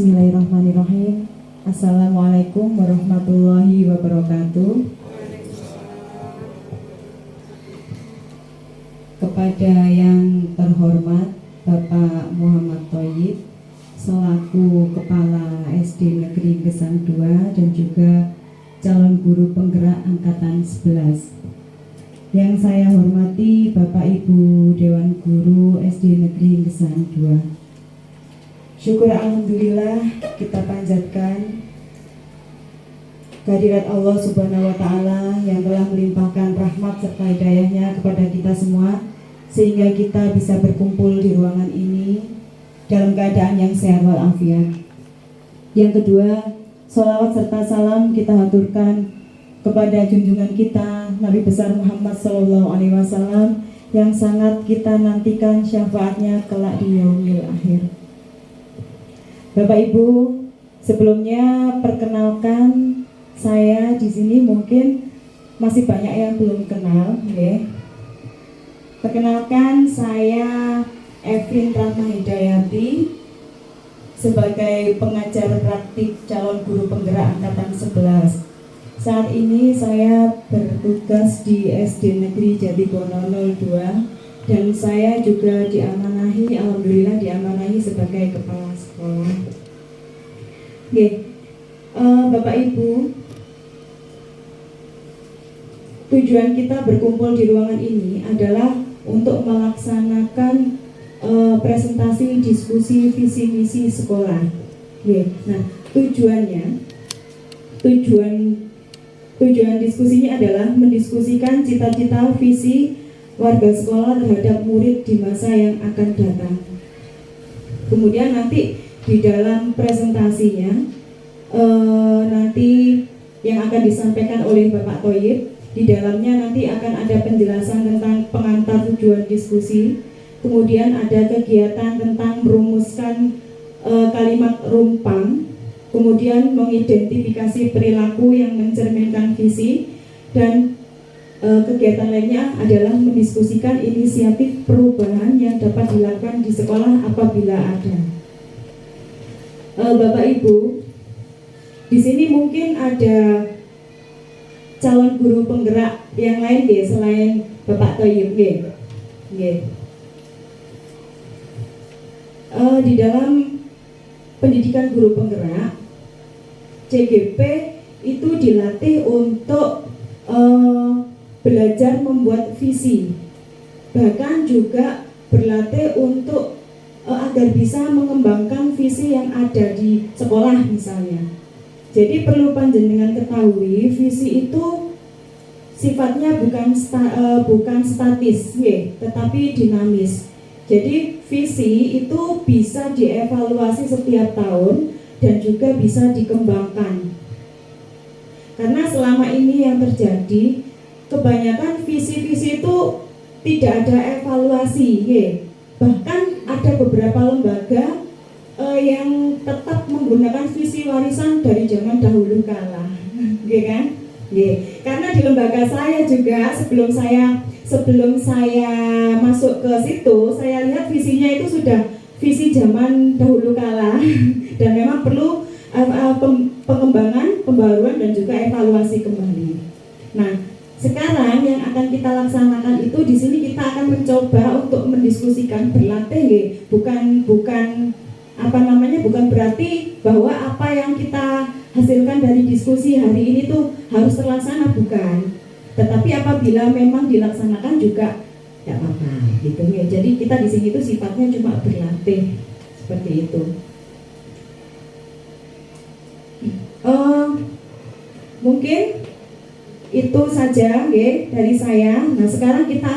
Bismillahirrahmanirrahim. Assalamualaikum warahmatullahi wabarakatuh. Kepada yang terhormat Bapak Muhammad Thoyib selaku Kepala SD Negeri Gesang 2 dan juga calon guru penggerak Angkatan 11. Yang saya hormati Bapak Ibu Dewan Guru SD Negeri Gesang 2. Syukur alhamdulillah kita panjatkan kehadirat Allah Subhanahu wa taala yang telah melimpahkan rahmat serta hidayahnya kepada kita semua sehingga kita bisa berkumpul di ruangan ini dalam keadaan yang sehat walafiat. Yang kedua, sholawat serta salam kita haturkan kepada junjungan kita Nabi besar Muhammad SAW yang sangat kita nantikan syafaatnya kelak di yaumil akhir. Bapak Ibu, sebelumnya perkenalkan saya di sini mungkin masih banyak yang belum kenal, ya. Perkenalkan saya Evin Rahma Hidayati sebagai pengajar praktik calon guru penggerak Angkatan 11. Saat ini saya bertugas di SD Negeri Jatibono 02 dan saya juga alhamdulillah diamanahi sebagai kepala sekolah. Oke, Bapak Ibu, tujuan kita berkumpul di ruangan ini adalah untuk melaksanakan presentasi diskusi visi misi sekolah. Oke, nah tujuan diskusinya adalah mendiskusikan cita-cita visi warga sekolah terhadap murid di masa yang akan datang. Kemudian nanti di dalam presentasinya nanti yang akan disampaikan oleh Bapak Thoyib, di dalamnya nanti akan ada penjelasan tentang pengantar tujuan diskusi. Kemudian ada kegiatan tentang merumuskan kalimat rumpang, kemudian mengidentifikasi perilaku yang mencerminkan visi, dan kegiatan lainnya adalah mendiskusikan inisiatif perubahan yang dapat dilakukan di sekolah apabila ada. Bapak Ibu, di sini mungkin ada calon guru penggerak yang lain deh selain Bapak Thoyib, di dalam pendidikan guru penggerak CGP itu dilatih untuk belajar membuat visi, bahkan juga berlatih untuk agar bisa mengembangkan visi yang ada di sekolah misalnya. Jadi perlu panjenengan ketahui visi itu sifatnya bukan statis, tetapi dinamis. Jadi visi itu bisa dievaluasi setiap tahun dan juga bisa dikembangkan. Karena selama ini yang terjadi, kebanyakan visi-visi itu tidak ada evaluasi, bahkan ada beberapa lembaga yang tetap menggunakan visi warisan dari zaman dahulu kala, kan? Karena di lembaga saya juga sebelum saya masuk ke situ, saya lihat visinya itu sudah visi zaman dahulu kala dan memang perlu pengembangan, pembaruan dan juga evaluasi kembali. Nah, sekarang yang akan kita laksanakan itu di sini kita akan mencoba untuk mendiskusikan berlatih, bukan berarti bahwa apa yang kita hasilkan dari diskusi hari ini tuh harus terlaksana, bukan. Tetapi apabila memang dilaksanakan juga tidak apa-apa, gitu ya. Jadi kita di sini tuh sifatnya cuma berlatih seperti itu. Mungkin itu saja dari saya. Nah, sekarang kita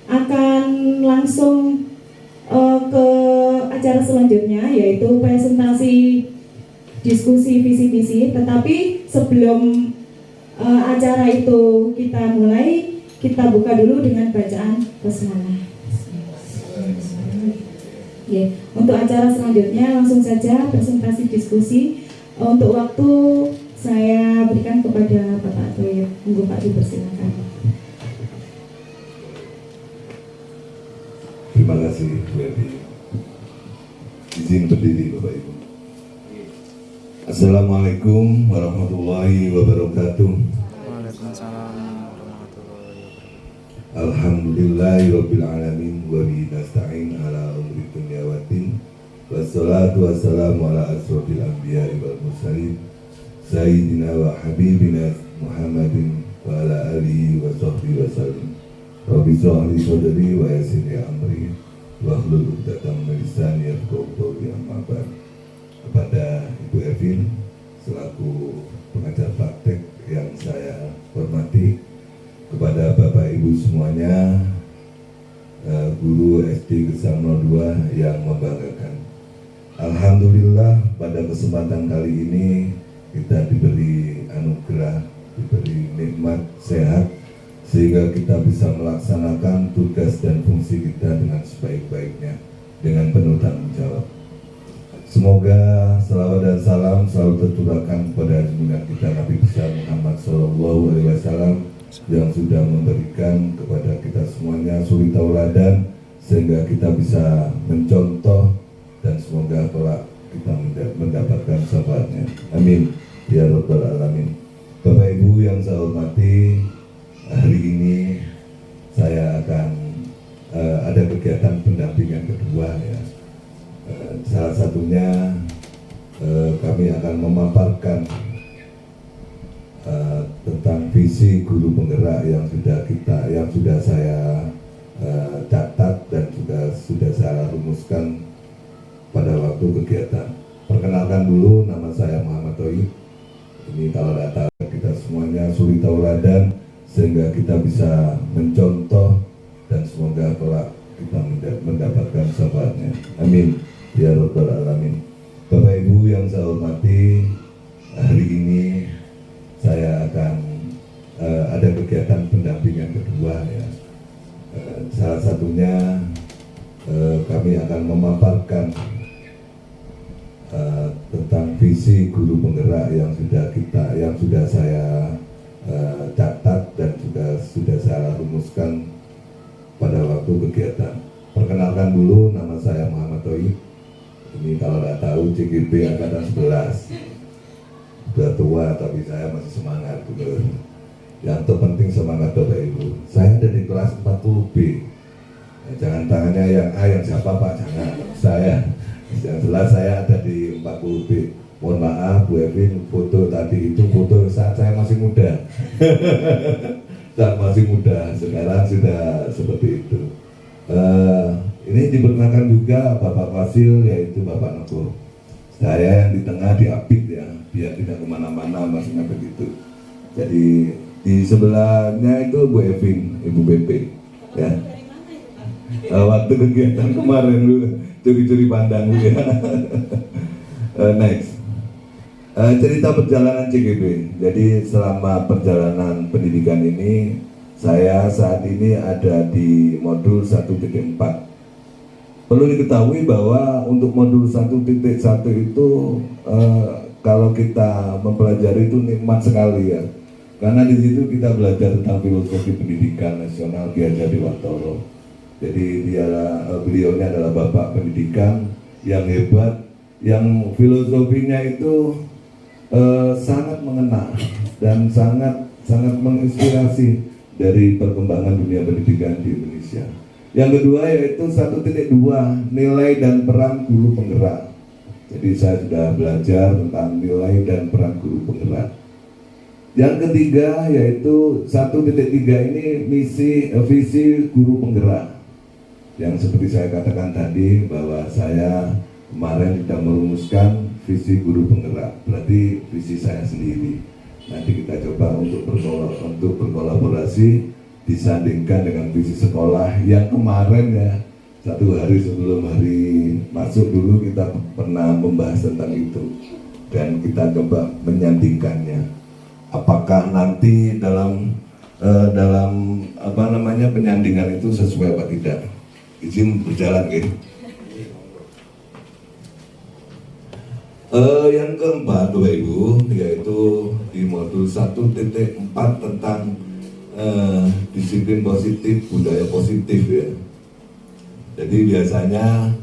akan langsung ke acara selanjutnya, yaitu presentasi diskusi visi misi. Tetapi sebelum acara itu kita mulai, kita buka dulu dengan bacaan basmalah. Untuk acara selanjutnya langsung saja presentasi diskusi. Untuk waktu saya berikan kepada Bapak Thoyib. Monggo Pak dipersilakan. Terima kasih Bu Edi. Izin berdiri Bapak Ibu. Assalamualaikum warahmatullahi wabarakatuh. Waalaikumsalam warahmatullahi wabarakatuh. Alhamdulillahirabbil alamin wa bihi nasta'in ala umuri dunya waddin. Wassalatu wassalamu ala asrofil anbiya'i wal mursalin sayyidina wa habibina Muhammadin wa ala alihi wa sahbihi wasallam. Rabbi shrah li sadri wa yassir li amri wahlul 'uqdatam min lisani yafqahu qawli. Amma ba'd. Kepada Ibu Evin selaku pengajar praktek yang saya hormati, kepada Bapak Ibu semuanya, guru SD Gesang 02 yang membanggakan. Alhamdulillah pada kesempatan kali ini kita diberi anugerah, diberi nikmat sehat sehingga kita bisa melaksanakan tugas dan fungsi kita dengan sebaik-baiknya dengan penuh tanggung jawab. Semoga salawat dan salam selalu tercurahkan kepada junjungan kita Nabi besar Muhammad SAW yang sudah memberikan kepada kita semuanya suri tauladan sehingga kita bisa mencontoh dan semoga kelak kita mendapatkan syafaatnya. Amin ya rabbal alamin. Bapak Ibu yang saya hormati, hari ini saya akan ada kegiatan pendampingan kedua ya. Salah satunya kami akan memaparkan tentang visi guru penggerak yang sudah saya catat dan sudah saya rumuskan pada waktu kegiatan. Perkenalkan dulu, nama saya Muhammad Thoib. Ini kalau data kita semuanya suri tauladan sehingga kita bisa mencontoh dan semoga kelak kita mendapatkan syafaatnya. Amin ya rabbal alamin. Bapak Ibu yang saya hormati, hari ini saya akan ada kegiatan pendampingan kedua ya. Salah satunya kami akan memaparkan tentang visi guru penggerak yang sudah saya catat dan sudah saya rumuskan pada waktu kegiatan. Perkenalkan dulu, nama saya Muhammad Thoib. Ini kalau nggak tahu CGP angkatan 11. Sudah tua tapi saya masih semangat gitu. Yang terpenting semangat Bapak Ibu. Saya ada di kelas 40B. Jangan tangannya yang A, yang siapa Pak, jangan. Saya yang jelas saya ada di 40B. Mohon maaf Bu Evin, foto tadi itu foto saat saya masih muda. Saat masih muda, sekarang sudah seperti itu. Ini diperkenalkan juga Bapak Fasil, yaitu Bapak Neko. Saya yang di tengah diapit ya, biar tidak kemana-mana maksudnya begitu. Jadi di sebelahnya itu Bu Evin, Ibu BP ya. Waktu kegiatan kemarin lu curi-curi pandang lu ya. Next. Cerita perjalanan CGP. Jadi selama perjalanan pendidikan ini, saya saat ini ada di modul 1.4. Perlu diketahui bahwa untuk modul 1.1 itu kalau kita mempelajari itu nikmat sekali ya. Karena di situ kita belajar tentang filosofi pendidikan nasional Ki Hajar Dewantara. Jadi beliaunya adalah bapak pendidikan yang hebat, yang filosofinya itu sangat mengena dan sangat menginspirasi dari perkembangan dunia pendidikan di Indonesia. Yang kedua yaitu 1.2 nilai dan peran guru penggerak. Jadi saya sudah belajar tentang nilai dan peran guru penggerak. Yang ketiga yaitu 1.3 ini visi guru penggerak. Yang seperti saya katakan tadi bahwa saya kemarin sudah merumuskan visi guru penggerak. Berarti visi saya sendiri. Nanti kita coba untuk berkolaborasi disandingkan dengan visi sekolah yang kemarin ya, satu hari sebelum hari masuk dulu kita pernah membahas tentang itu dan kita coba menyandingkannya. Apakah nanti dalam penyandingan itu sesuai apa tidak? Izin berjalan gitu. Yang keempat Bapak Ibu yaitu di modul 1.4 tentang disiplin positif, budaya positif ya. Jadi biasanya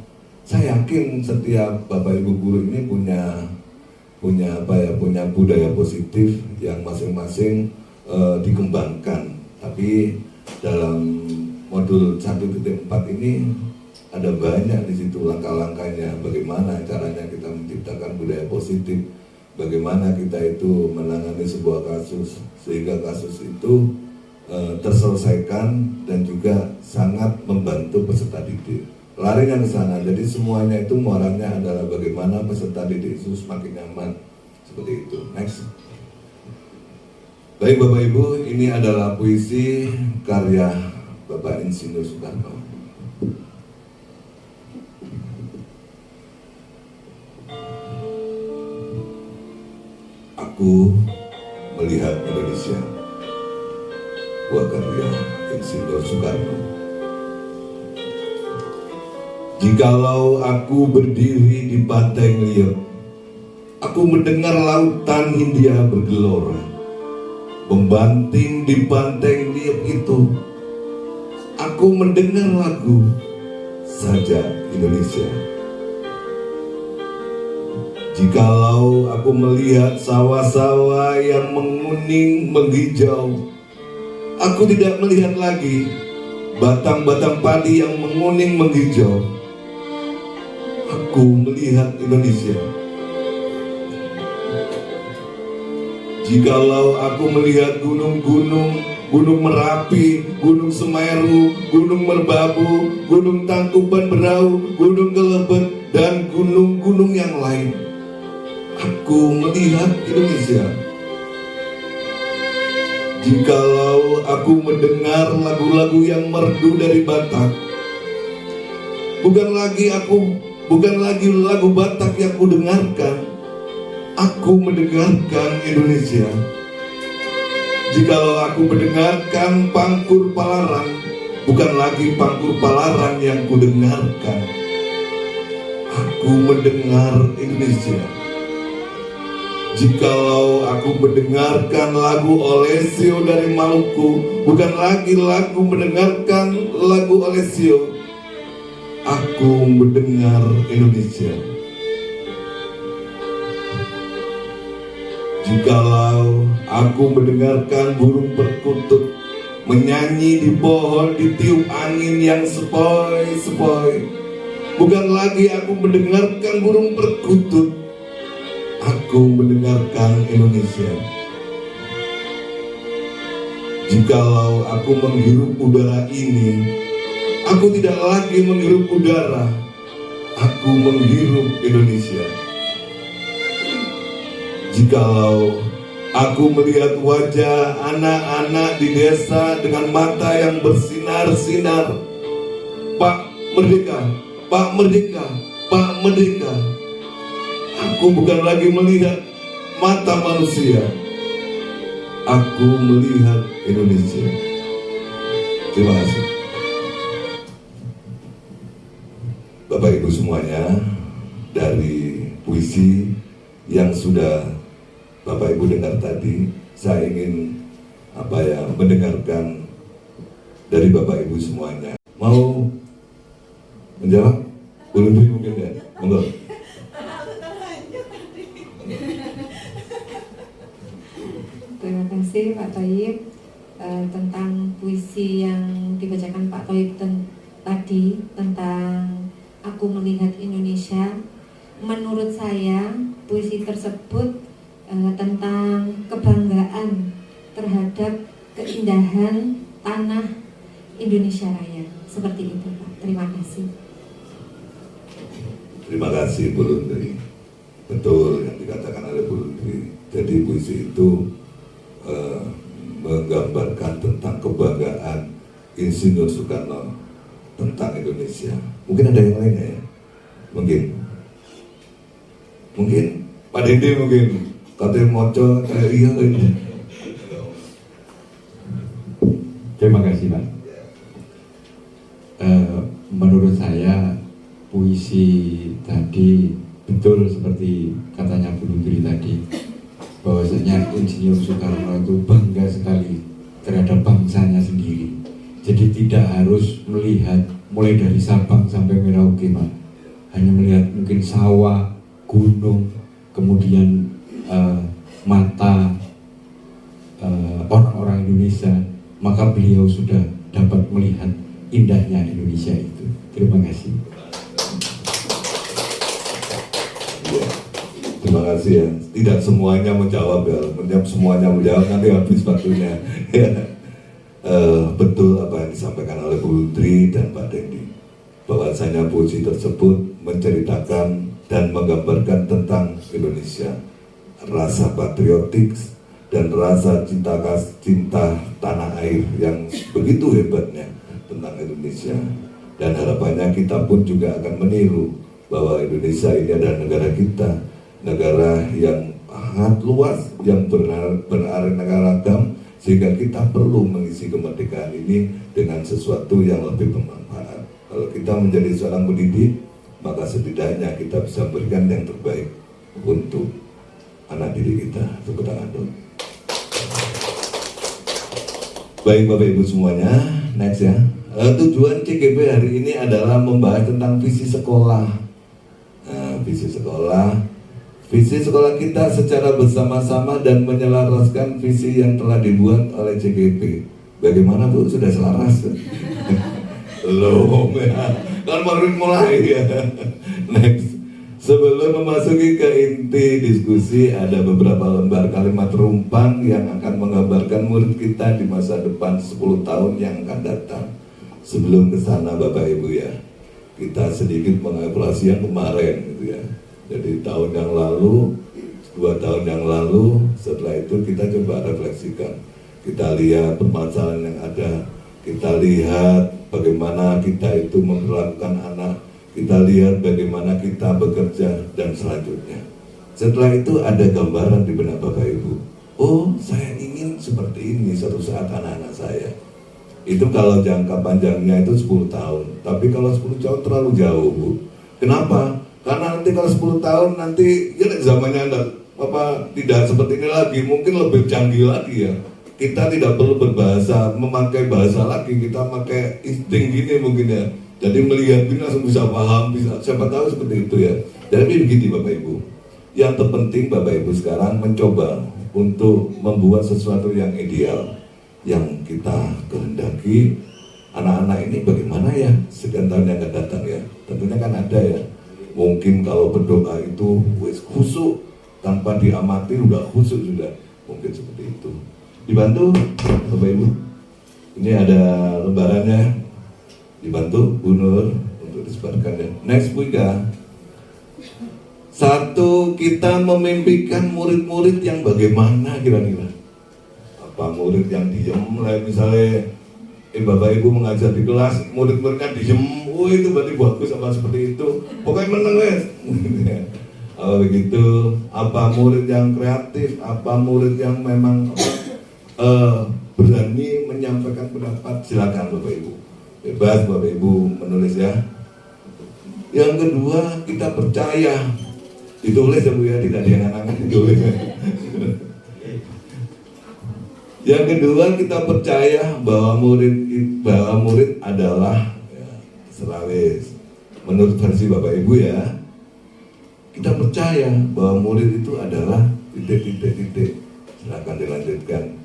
saya yakin setiap Bapak Ibu guru ini punya punya budaya positif yang masing-masing dikembangkan. Tapi dalam modul 1.4 ini ada banyak di situ langkah-langkahnya, bagaimana caranya kita menciptakan budaya positif, bagaimana kita itu menangani sebuah kasus sehingga kasus itu terselesaikan dan juga sangat membantu peserta didik. Larinya ke sana, jadi semuanya itu muaranya adalah bagaimana peserta didik itu semakin nyaman, seperti itu. Next. Baik Bapak Ibu, ini adalah puisi karya Bapak Insinyur Soekarno. Aku melihat Indonesia, buah karya Insinyur Soekarno. Jikalau aku berdiri di pantai Ngeliat, aku mendengar lautan Hindia bergelora, membanting di pantai Ngeliat itu. Aku mendengar lagu Sajak Indonesia. Jikalau aku melihat sawah-sawah yang menguning menghijau, aku tidak melihat lagi batang-batang padi yang menguning menghijau. Aku melihat Indonesia. Jikalau aku melihat gunung-gunung, Gunung Merapi, Gunung Semeru, Gunung Merbabu, Gunung Tangkuban Berau, Gunung Kelebet, dan gunung-gunung yang lain, aku melihat Indonesia. Jikalau aku mendengar lagu-lagu yang merdu dari Batak, bukan lagi lagu Batak yang ku dengarkan, aku mendengarkan Indonesia. Jikalau aku mendengarkan Pangkur Palaran, bukan lagi Pangkur Palaran yang ku dengarkan, aku mendengar Indonesia. Jikalau aku mendengarkan lagu Olesio dari Maluku, bukan lagi mendengarkan lagu Olesio, aku mendengar Indonesia. Jikalau aku mendengarkan burung perkutut menyanyi di pohon ditiup angin yang sepoi-sepoi, bukan lagi aku mendengarkan burung perkutut, aku mendengarkan Indonesia. Jikalau aku menghirup udara ini, aku tidak lagi menghirup udara, aku menghirup Indonesia. Jikalau aku melihat wajah anak-anak di desa dengan mata yang bersinar-sinar, Pak Merdeka, Pak Merdeka, Pak Merdeka, aku bukan lagi melihat mata manusia, aku melihat Indonesia. Terima kasih. Bapak Ibu semuanya, dari puisi yang sudah Bapak Ibu dengar tadi, saya ingin mendengarkan dari Bapak Ibu semuanya. Mau menjawab? Boleh mungkin ya? Monggo. Terima kasih Pak Thoyib tentang puisi yang dibacakan Pak Thoyib tadi tentang Aku Melihat Indonesia. Menurut saya puisi tersebut tentang kebanggaan terhadap keindahan tanah Indonesia Raya. Seperti itu Pak. Terima kasih. Terima kasih Bu Lundri. Betul yang dikatakan oleh Bu Lundri. Jadi puisi itu menggambarkan tentang kebanggaan Insinyur Soekarno tentang Indonesia. Mungkin ada yang lainnya ya? Mungkin Pak Dede mungkin katanya moco iya ini. Terima kasih Pak. Menurut saya puisi tadi betul seperti katanya Bu Lundri tadi, bahwasanya Insinyur Soekarno itu bangga sekali terhadap bangsanya sendiri. Jadi tidak harus melihat mulai dari Sabang sampai Merauke Pak, hanya melihat mungkin sawah, gunung, kemudian mata orang-orang Indonesia, maka beliau sudah dapat melihat indahnya Indonesia itu. Terima kasih. Ya, terima kasih ya. Tidak semuanya menjawab ya, semuanya menjawab nanti habis waktunya. Betul apa yang disampaikan oleh Bu Lutri dan Pak Dendi, bahwasanya puisi tersebut menceritakan dan menggambarkan tentang Indonesia, rasa patriotik dan rasa cinta tanah air yang begitu hebatnya tentang Indonesia. Dan harapannya kita pun juga akan meniru bahwa Indonesia ini adalah negara kita, negara yang sangat luas, yang beraneka ragam, sehingga kita perlu mengisi kemerdekaan ini dengan sesuatu yang lebih bermanfaat. Kalau kita menjadi seorang pendidik, maka setidaknya kita bisa memberikan yang terbaik untuk anak didik kita. Tepuk tangan dulu. Baik Bapak Ibu semuanya, next ya. Tujuan CGP hari ini adalah membahas tentang visi sekolah. Nah, visi sekolah kita secara bersama-sama dan menyelaraskan visi yang telah dibuat oleh CGP. Bagaimana Bu, sudah selaras? Belum ya, kan baru mulai ya. Next, sebelum memasuki ke inti diskusi, ada beberapa lembar kalimat rumpang yang akan menggambarkan murid kita di masa depan 10 tahun yang akan datang. Sebelum ke sana Bapak Ibu ya, kita sedikit mengevaluasi yang kemarin gitu ya. Jadi tahun yang lalu, 2 tahun yang lalu, setelah itu kita coba refleksikan. Kita lihat permasalahan yang ada, kita lihat bagaimana kita itu memperlakukan anak, kita lihat bagaimana kita bekerja, dan selanjutnya. Setelah itu ada gambaran di benak Bapak Ibu. Oh, saya ingin seperti ini suatu saat anak-anak saya. Itu kalau jangka panjangnya itu 10 tahun. Tapi kalau 10 tahun terlalu jauh Bu. Kenapa? Karena nanti kalau 10 tahun nanti ya zamannya tidak seperti ini lagi, mungkin lebih canggih lagi ya. Kita tidak perlu memakai bahasa lagi, kita pakai insting gini mungkin ya. Jadi melihat ini langsung bisa paham, siapa tahu seperti itu ya. Jadi begini Bapak Ibu, yang terpenting Bapak Ibu sekarang mencoba untuk membuat sesuatu yang ideal, yang kita kehendaki. Anak-anak ini bagaimana ya sekian tahun yang akan datang ya. Tentunya kan ada ya, mungkin kalau berdoa itu khusyuk, tanpa diamati udah khusyuk sudah, mungkin seperti itu. Dibantu Bapak Ibu, ini ada lembarannya, dibantu Bu Nur untuk disebarkan ya. Next Bu Ika. Satu, kita memimpikan murid-murid yang bagaimana kira-kira. Apa murid yang diem, misalnya Bapak Ibu mengajar di kelas, murid-muridnya diem, oh itu berarti bagus sama seperti itu, pokoknya menang guys. Apa begitu? Apa murid yang kreatif? Apa murid yang memang berani menyampaikan pendapat? Silakan Bapak Ibu, bebas Bapak Ibu menulis ya. Yang kedua, kita percaya, ditulis ya Bu ya, tidak diangan-angan, ditulis. Yang kedua, kita percaya bahwa murid adalah ya, serawis. Menurut versi Bapak Ibu ya, kita percaya bahwa murid itu adalah titik. Silakan dilanjutkan.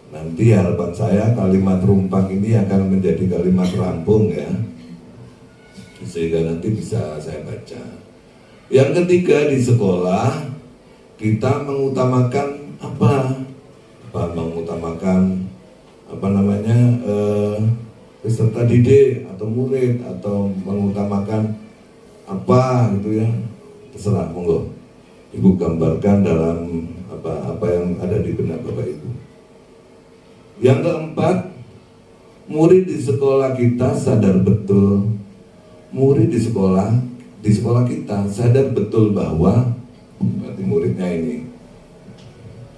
Nanti harapan saya kalimat rumpang ini akan menjadi kalimat rampung ya, sehingga nanti bisa saya baca. Yang ketiga, di sekolah kita mengutamakan apa? Mengutamakan peserta didik atau murid, atau mengutamakan apa gitu ya, terserah, monggo Ibu gambarkan dalam apa yang ada di benak Bapak Ibu. Yang keempat, murid di sekolah kita sadar betul, murid di sekolah kita sadar betul bahwa berarti muridnya ini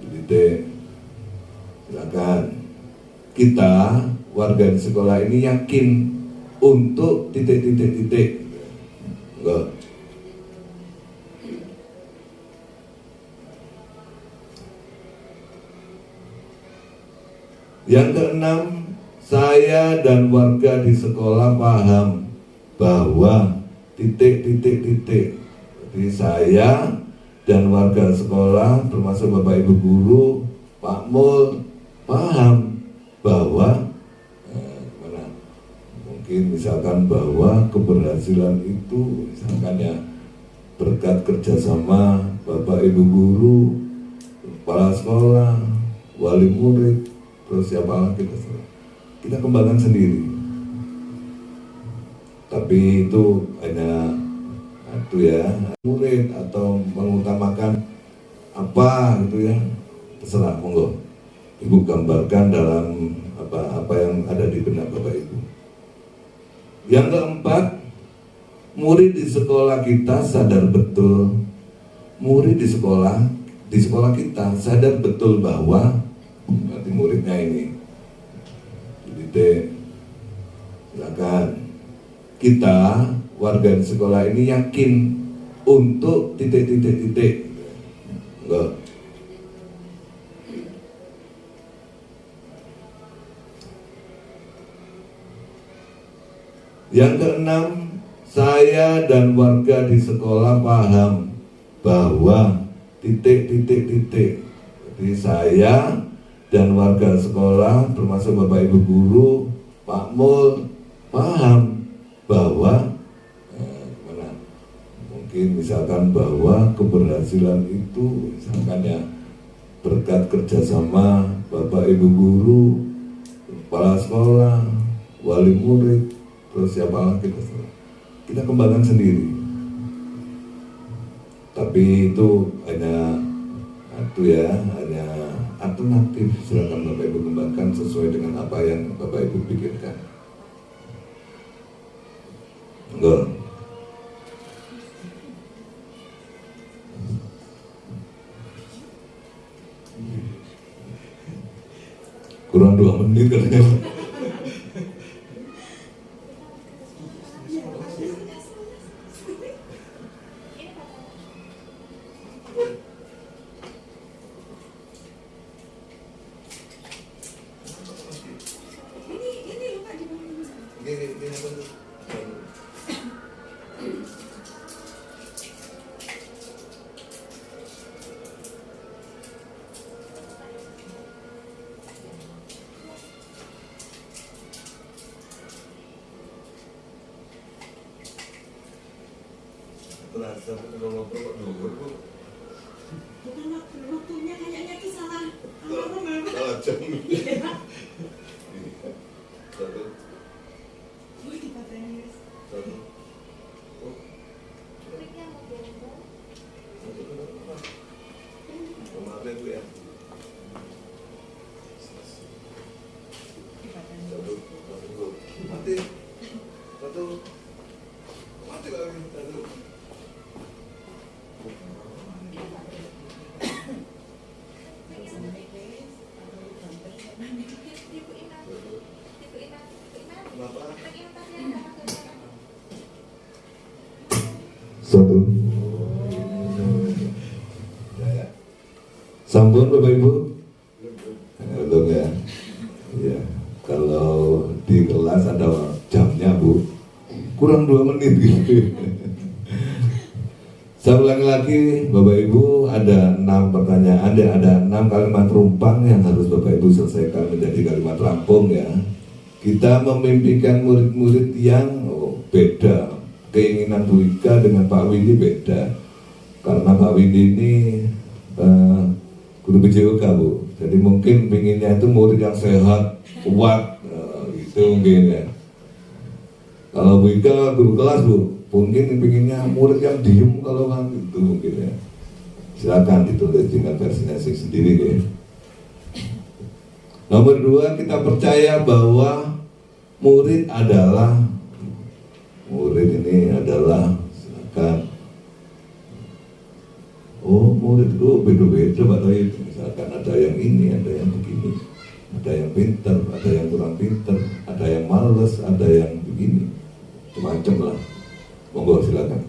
dididik. Silakan. Kita warga di sekolah ini yakin untuk titik. Enggak. Yang keenam, saya dan warga di sekolah paham bahwa titik. Jadi saya dan warga sekolah termasuk Bapak Ibu guru, Pak Mul paham bahwa mungkin misalkan bahwa keberhasilan itu misalkan ya berkat kerjasama Bapak Ibu guru, kepala sekolah, wali murid, terus siapa lagi kita kembangkan sendiri. Tapi itu hanya itu ya murid atau mengutamakan apa gitu ya, terserah, monggo Ibu gambarkan dalam apa yang ada di benak Bapak Ibu. Yang keempat, murid di sekolah kita sadar betul, murid di sekolah kita sadar betul bahwa berarti muridnya ini dididik. Silakan kita warga di sekolah ini yakin untuk titik. Enggak. Yang keenam, saya dan warga di sekolah paham bahwa titik. Jadi saya dan warga sekolah termasuk Bapak Ibu guru, Pak Mul paham bahwa mungkin misalkan bahwa keberhasilan itu misalkan ya berkat kerjasama Bapak Ibu guru, kepala sekolah, wali murid, terus siapa lagi kita kembangkan sendiri. Tapi itu hanya hanya alternatif. Silakan Bapak Ibu kembangkan sesuai dengan apa yang Bapak Ibu pikirkan. Enggak. Kurang 2 menit katanya. Terasa ngobrol kok dhuwur, Bu. Bukan waktunya kayaknya itu salah. Salah jam. Satu. Satu. Oh. Kemarin Bu ya. Satu. Mati. Satu. Mati lagi. Satu. Satu. Sampun Bapak Ibu? Belum ya? Ya. Kalau di kelas ada jamnya Bu, kurang 2 menit gitu. Saya ulangi lagi Bapak Ibu, ada 6 pertanyaan dan ada 6 kalimat rumpang yang harus Bapak Ibu selesaikan menjadi kalimat rampung ya. Kita memimpikan murid-murid yang beda. Keinginan Bu Ika dengan Pak Windy beda. Karena Pak Windy ini guru PJOK Bu. Jadi mungkin pinginnya itu murid yang sehat, kuat, gitu mungkin ya. Kalau Bu Ika guru kelas Bu, mungkin pinginnya murid yang diem kalau kan itu mungkin ya. Silakan ditulis dengan versinya sendiri ya. Nomor 2, kita percaya bahwa murid ini adalah silakan. Oh murid itu beda-beda Pak Toib. Misalkan ada yang ini, ada yang begini, ada yang pinter, ada yang kurang pinter, ada yang males, ada yang begini, macam lah. Monggo silakan.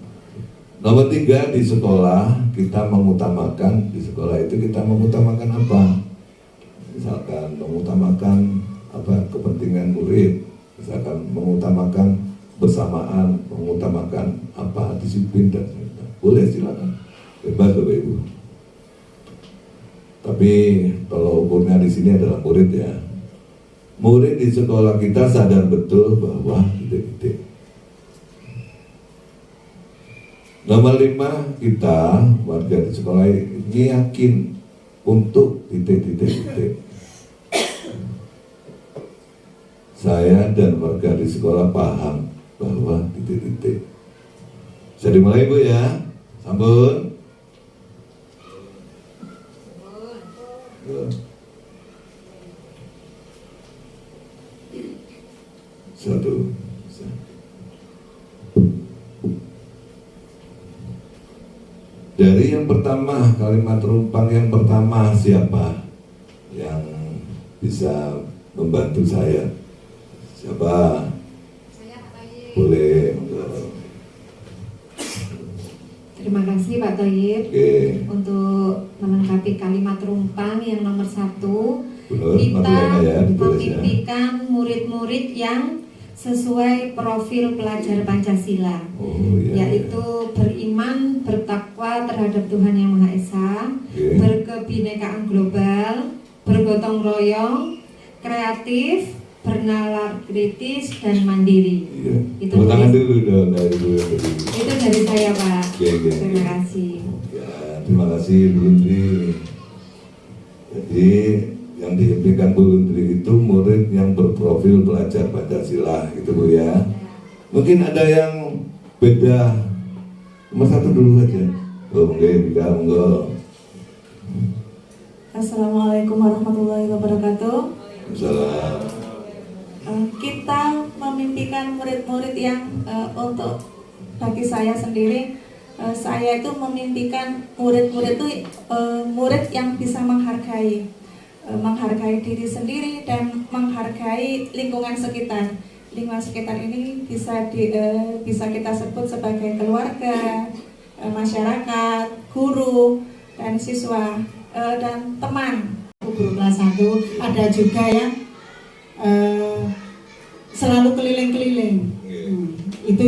Nomor 3, di sekolah kita mengutamakan, di sekolah itu kita mengutamakan apa? Misalkan mengutamakan apa? Kepentingan murid, misalkan mengutamakan bersamaan, mengutamakan apa? Disiplin dan sebagainya. Boleh silakan. Bebas Bapak Ibu. Tapi kalau ukurnya di sini adalah murid ya. Murid di sekolah kita sadar betul bahwa titik-titik. Nomor 5, kita warga di sekolah ini yakin untuk titik-titik. Saya dan warga di sekolah paham bahwa titik-titik. Bisa dimulai Bu ya, sambut. Satu. Dari yang pertama, kalimat rumpang yang pertama, siapa yang bisa membantu saya? Siapa? Boleh. Terima kasih Pak Thayyib. Oke. Untuk melengkapi kalimat rumpang yang nomor 1, Benar, kita ya, memimpikan murid-murid yang sesuai profil pelajar Pancasila, yaitu beriman, bertakwa terhadap Tuhan Yang Maha Esa, berkebinekaan global, bergotong royong, kreatif, bernalar kritis, dan mandiri. Itu dari saya Pak. Terima kasih. Ya, terima kasih Bu Lundri. Jadi yang diimpikan Bu Lundri itu murid yang berprofil pelajar Pancasila, gitu Bu ya. Mungkin ada yang beda. Nomor 1 dulu aja. Monggo. Assalamualaikum warahmatullahi wabarakatuh. Assalamualaikum. Kita memimpikan murid-murid yang untuk bagi saya sendiri, saya itu memimpikan murid-murid itu murid yang bisa menghargai diri sendiri dan menghargai lingkungan sekitar. Lingkungan sekitar ini bisa kita sebut sebagai keluarga, masyarakat, guru, dan siswa, dan teman. Guru kelas 1 ada juga yang selalu keliling-keliling. Itu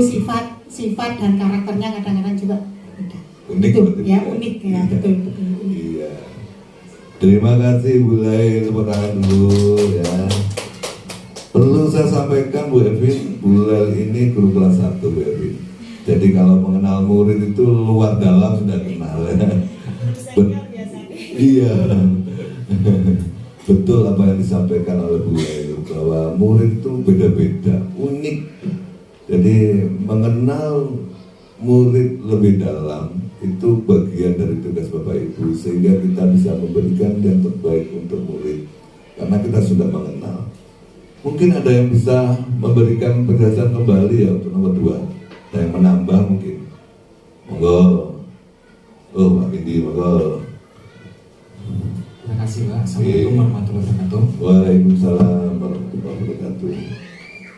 sifat dan karakternya kadang-kadang juga beda. Unik itu, ya unik ya, betul. Iya. Terima kasih Bu Lai, tepuk tangan dulu ya. Perlu saya sampaikan Bu Evin, Bu Lai ini guru kelas 1 Bu Evin. Jadi kalau mengenal murid itu luar dalam sudah kenal ya. Iya. Betul apa yang disampaikan oleh Bu Lai, bahwa murid itu beda-beda, unik. Jadi mengenal murid lebih dalam itu bagian dari tugas Bapak Ibu, sehingga kita bisa memberikan yang terbaik untuk murid karena kita sudah mengenal. Mungkin ada yang bisa memberikan penjelasan kembali ya untuk nomor 2, ada yang menambah mungkin. Monggo. Oh Pak Bindi, monggo. Terima kasih Pak. Assalamualaikum warahmatullahi wabarakatuh. Waalaikumsalam warahmatullahi wabarakatuh.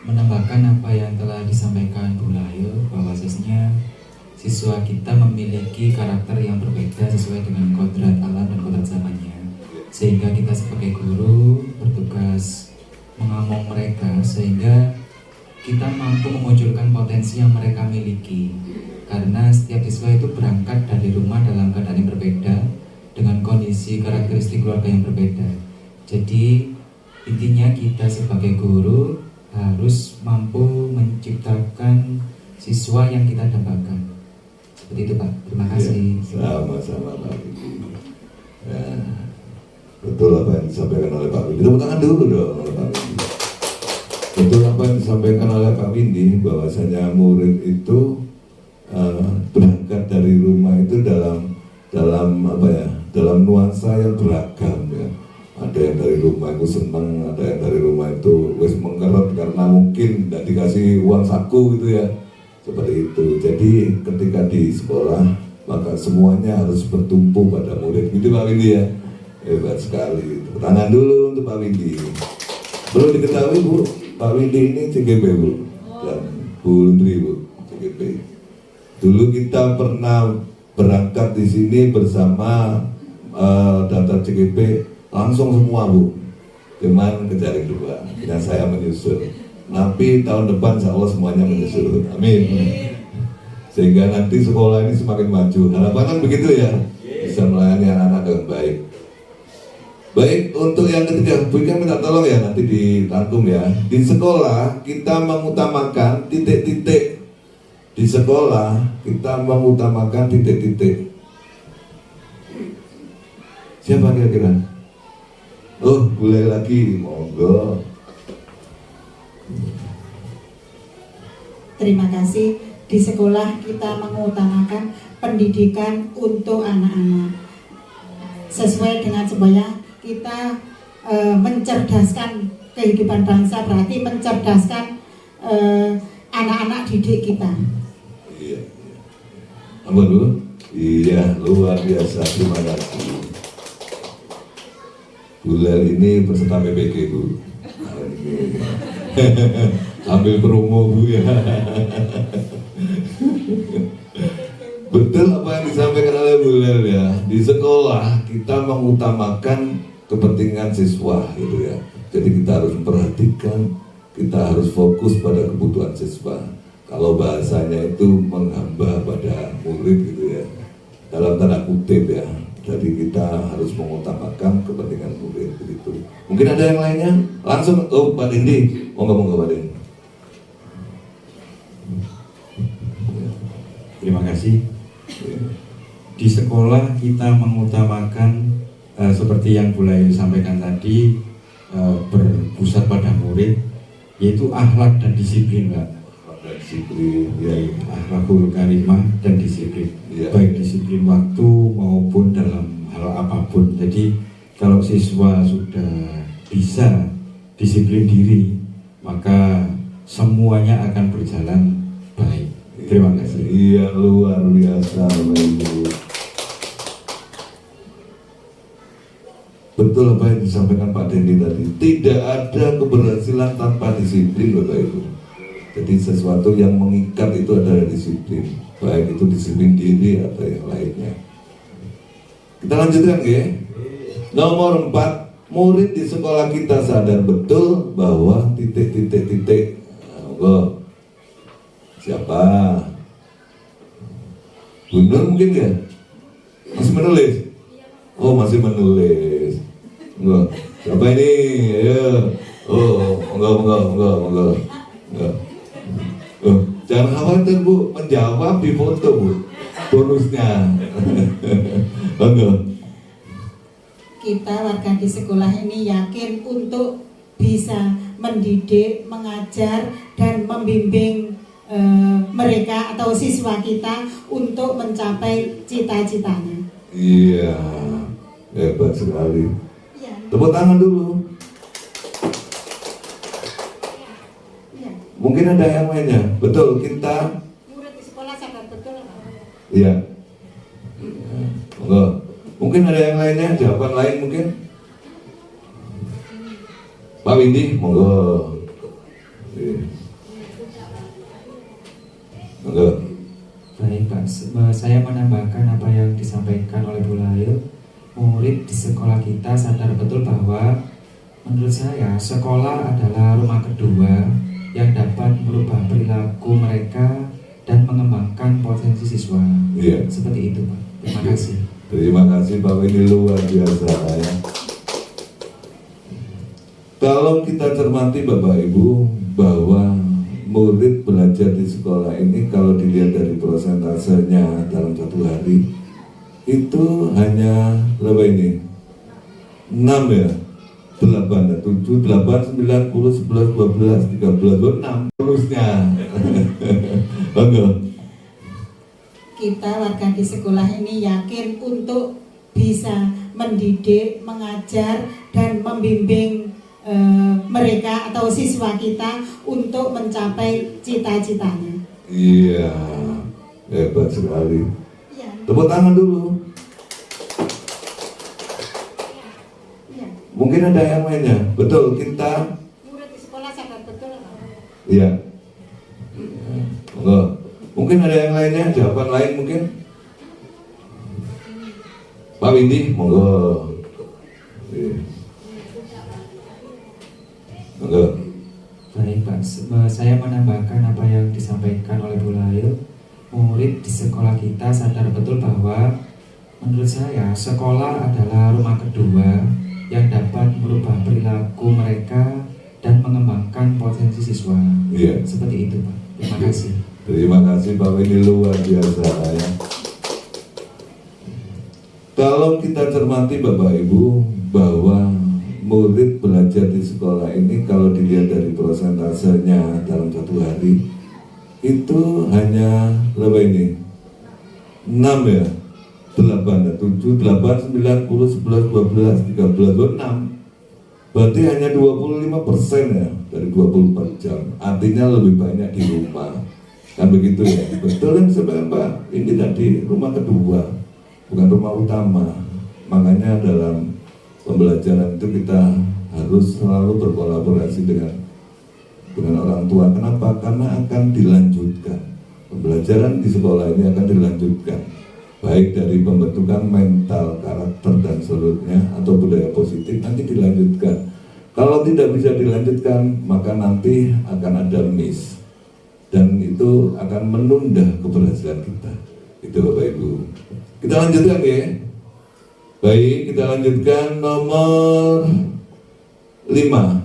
Menambahkan apa yang telah disampaikan Bu Lail, bahwasanya siswa kita memiliki karakter yang berbeda sesuai dengan kodrat alam dan kodrat zamannya, sehingga kita sebagai guru bertugas mengamong mereka sehingga kita mampu memunculkan potensi yang mereka miliki, karena setiap siswa itu berangkat dari rumah dalam keadaan yang berbeda dengan kondisi karakteristik keluarga yang berbeda. Jadi intinya kita sebagai guru harus mampu menciptakan siswa yang kita dambakan. Seperti itu Pak. Terima kasih. Sama-sama Pak Bindi. Ya, betul apa yang disampaikan oleh Pak Bindi. Tepuk tangan dulu dong oleh Pak Bindi. Betul apa yang disampaikan oleh Pak Bindi, bahwasanya murid itu berangkat dari rumah itu dalam apa ya? Dalam nuansa yang beragam ya. Ada yang dari rumah itu senang, ada yang dari rumah itu wis mengkeret karena mungkin tidak dikasih uang saku gitu ya. Seperti itu. Jadi ketika di sekolah maka semuanya harus bertumpu pada murid. Gitu Pak Windy ya. Hebat sekali. Tangan dulu untuk Pak Windy. Perlu diketahui Bu, Pak Windy ini CGP Bu. Dan Bu Lundri Bu, CGP. Dulu kita pernah berangkat di sini bersama daftar CGP langsung semua Bu, cuman kejaring 2 dan saya menyusul. Tapi tahun depan insya Allah semuanya menyusul, amin. sehingga nanti sekolah ini semakin maju. Harapan kan begitu ya, bisa melayani anak-anak dengan baik. Baik, untuk yang ketiga, Bu Ika minta tolong ya nanti dirangkum ya. Di sekolah kita mengutamakan titik-titik. Di sekolah kita mengutamakan titik-titik. Siapa kira-kira? Oh, boleh lagi, monggo. Terima kasih. Di sekolah kita mengutamakan pendidikan untuk anak-anak. Sesuai dengan supaya kita mencerdaskan kehidupan bangsa, berarti mencerdaskan anak-anak didik kita. Iya. Apa dulu? Iya, luar biasa. Terima kasih. Bulan ini peserta PPG, Bu. Ambil promo, Bu ya. Betul apa yang disampaikan oleh Bulan ya. Di sekolah kita mengutamakan kepentingan siswa gitu ya. Jadi kita harus memperhatikan, kita harus fokus pada kebutuhan siswa. Kalau bahasanya itu menghamba pada murid gitu ya, dalam tanda kutip ya. Jadi kita harus mengutamakan kepentingan murid begitu. Mungkin ada yang lainnya? Langsung, oh Pak Dendi, monggo Pak Dendi. Terima kasih. Di sekolah kita mengutamakan seperti yang Bu Layu sampaikan tadi, berpusat pada murid, yaitu akhlak dan disiplin, Pak. Akhlak dan disiplin, ya. Akhlakul karimah dan disiplin, Ya. baik disiplin waktu maupun dalam hal apapun. Jadi kalau siswa sudah bisa disiplin diri, maka semuanya akan berjalan baik. Terima kasih. Iya, luar biasa, Ibu. Betul apa yang disampaikan Pak Dendi tadi. Tidak ada keberhasilan tanpa disiplin, Bapak Ibu. Jadi sesuatu yang mengikat itu adalah disiplin, baik itu disiplin diri atau yang lainnya. Kita lanjutkan ya. Nomor 4, murid di sekolah kita sadar betul bahwa titik-titik-titik. Siapa? Bunda mungkin ya? Masih menulis? Oh masih menulis. Enggak. Siapa ini? Ayo. Oh, enggak. Oh, jangan khawatir Bu, menjawab di foto Bu. Bonusnya. Enggak. Kita warga di sekolah ini yakin untuk bisa mendidik, mengajar, dan membimbing mereka atau siswa kita untuk mencapai cita-citanya. Iya, hebat sekali. Ya, Tepuk tangan dulu. ya. Mungkin ada yang lainnya. Betul, kita. Murid di sekolah sadar betul. Iya. Enggak. Mungkin ada yang lainnya, jawaban lain mungkin. Pak Windy, monggo. Iya. Monggo. Baik Pak, saya menambahkan apa yang disampaikan oleh Bu Lail. Murid di sekolah kita sadar betul bahwa menurut saya sekolah adalah rumah kedua yang dapat merubah perilaku mereka dan mengembangkan potensi siswa. Iya. Seperti itu Pak. Terima kasih. Terima kasih Pak Windy, luar biasa ya. Kalau kita cermati Bapak Ibu bahwa murid belajar di sekolah ini kalau dilihat dari prosentasenya dalam satu hari itu hanya berapa ini? 6 ya? 8, 7, 8, 9, 10, 11, 12, 13, 6 lulusnya. Bangga. Kita warga di sekolah ini yakin untuk bisa mendidik, mengajar, dan membimbing mereka atau siswa kita untuk mencapai cita-citanya. Iya, hebat sekali. Ya, Tepuk tangan dulu. ya. Mungkin ada yang lainnya. Betul, kita. Murid di sekolah sadar betul. Iya. Enggak. Mungkin ada yang lainnya, jawaban lain mungkin. Pak Windy, monggo. Iya. Monggo. Baik Pak, saya menambahkan apa yang disampaikan oleh Bu Lail. Murid Menurut saya, sekolah adalah rumah kedua yang dapat merubah perilaku mereka dan mengembangkan potensi siswa. Iya. Seperti itu, Pak. Terima kasih. Terima kasih Bapak, ini luar biasa ya. Kalau kita cermati Bapak Ibu bahwa murid belajar di sekolah ini kalau dilihat dari prosentasenya dalam satu hari itu hanya berapa ini? 6 ya? 8, 7, 8, 9, 10, 11, 12, 13, 6. Berarti hanya 25% ya dari 24 jam. Artinya lebih banyak di rumah. Kan begitu ya? Betul kan sebenarnya Pak? Ini tadi rumah kedua, bukan rumah utama. Makanya dalam pembelajaran itu kita harus selalu berkolaborasi dengan orang tua. Kenapa? Karena akan dilanjutkan. Pembelajaran di sekolah ini akan dilanjutkan, baik dari pembentukan mental, karakter dan seluruhnya atau budaya positif nanti dilanjutkan. Kalau tidak bisa dilanjutkan, maka nanti akan ada miss dan itu akan menunda keberhasilan kita. Itu Bapak Ibu. Kita lanjutkan ya. Baik, kita lanjutkan nomor 5.